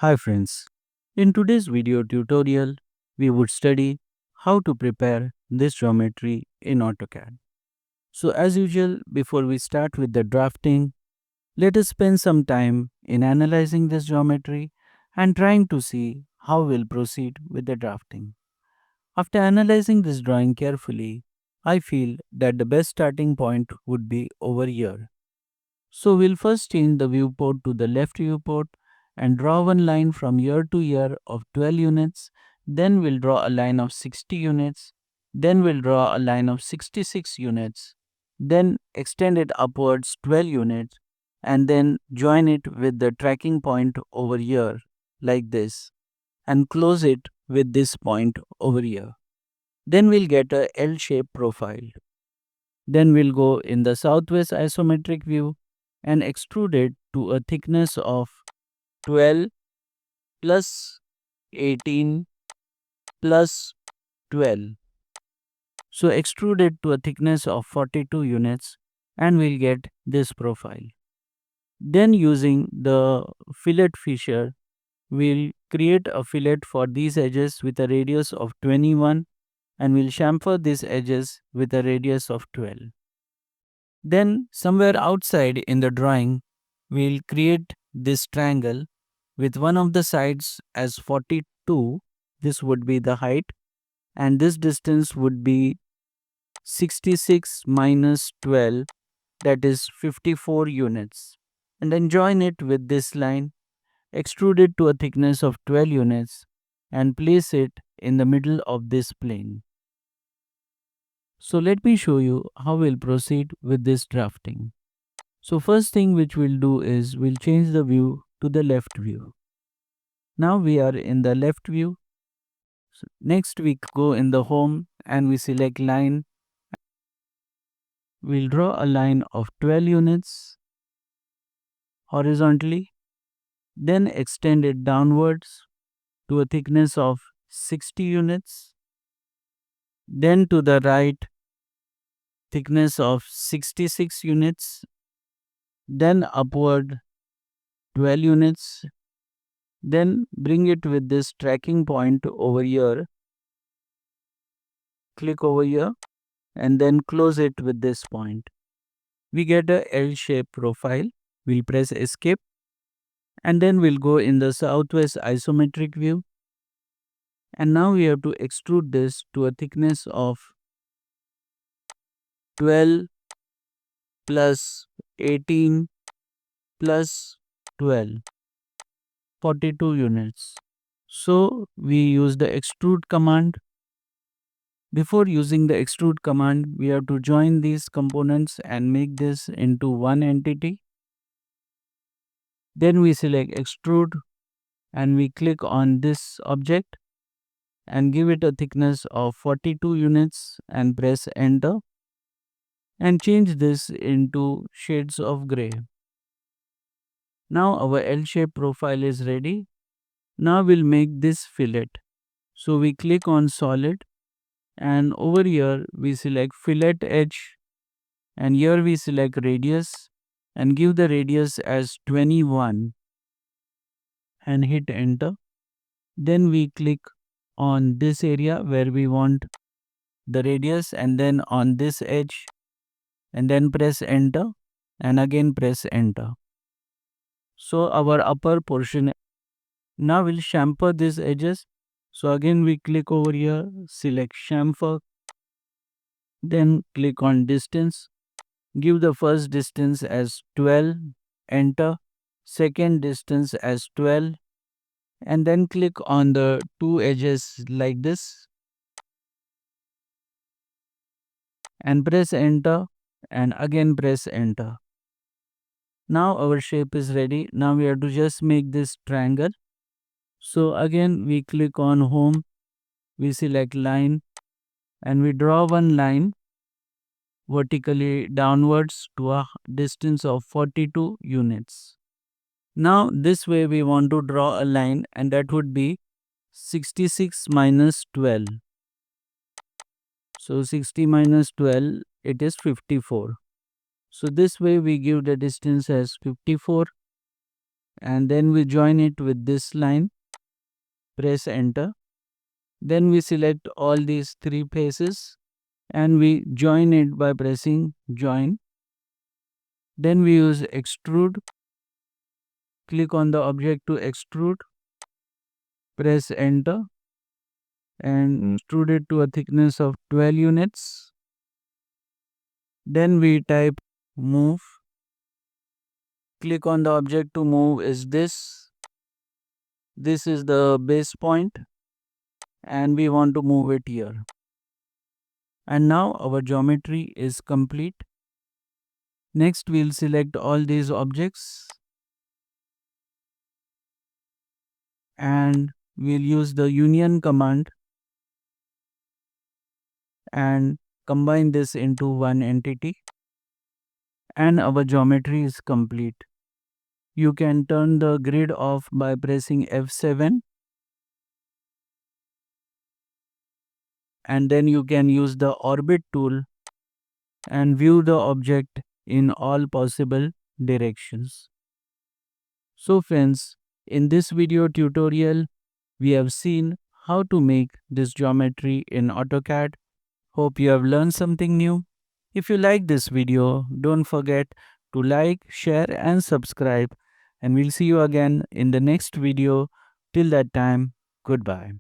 Hi friends, in today's video tutorial, we would study how to prepare this geometry in AutoCAD. So as usual, before we start with the drafting, let us spend some time in analyzing this geometry and trying to see how we'll proceed with the drafting. After analyzing this drawing carefully, I feel that the best starting point would be over here. So we'll first change the viewport to the left viewport and draw one line from year to year of 12 units. Then we'll draw a line of 60 units. Then we'll draw a line of 66 units. Then extend it upwards 12 units and then join it with the tracking point over here like this and close it with this point over here. Then we'll get a L-shaped profile. Then we'll go in the southwest isometric view and extrude it to a thickness of 12 plus 18 plus 12. So extrude it to a thickness of 42 units and we'll get this profile. Then using the fillet feature, we'll create a fillet for these edges with a radius of 21 and we'll chamfer these edges with a radius of 12. Then somewhere outside in the drawing, we'll create this triangle with one of the sides as 42. This would be the height and this distance would be 66 minus 12, that is 54 units. And then join it with this line, extrude it to a thickness of 12 units and place it in the middle of this plane. So let me show you how we'll proceed with this drafting. So first thing which we'll do is we'll change the view to the left view. Now we are in the left view. So next we go in the home and we select line. We'll draw a line of 12 units horizontally, then extend it downwards to a thickness of 60 units, then to the right thickness of 66 units, then upward 12 units, then bring it with this tracking point over here, click over here and then close it with this point. We get a L-shaped profile. We'll press escape and then we'll go in the southwest isometric view. And now we have to extrude this to a thickness of 12 plus 18 plus 12, 42 units. So we use the extrude command. Before using the extrude command, we have to join these components and make this into one entity. Then we select extrude and we click on this object and give it a thickness of 42 units and press enter and change this into shades of gray. Now our L-shaped profile is ready. Now we'll make this fillet. So we click on solid and over here we select fillet edge and here we select radius and give the radius as 21 and hit enter. Then we click on this area where we want the radius and then on this edge and then press enter and again press enter. So our upper portion, now we'll chamfer these edges. So again we click over here, select chamfer, then click on distance, give the first distance as 12, enter, second distance as 12 and then click on the two edges like this and press enter and again press enter. Now our shape is ready. Now we have to just make this triangle. So again we click on home, we select line and we draw one line vertically downwards to a distance of 42 units. Now this way we want to draw a line and that would be 66 minus 12. So 60 minus 12, it is 54. So this way we give the distance as 54 and then we join it with this line, press enter. Then we select all these three faces and we join it by pressing join. Then we use extrude, click on the object to extrude, press enter and extrude it to a thickness of 12 units. Then we type move, click on the object to move is this. This is the base point and we want to move it here. And now our geometry is complete. Next we'll select all these objects and we'll use the union command and combine this into one entity, and our geometry is complete. You can turn the grid off by pressing F7, and then you can use the orbit tool and view the object in all possible directions. So friends, in this video tutorial, we have seen how to make this geometry in AutoCAD. Hope you have learned something new. If you like this video, don't forget to like, share and subscribe, and we'll see you again in the next video. Till that time, goodbye.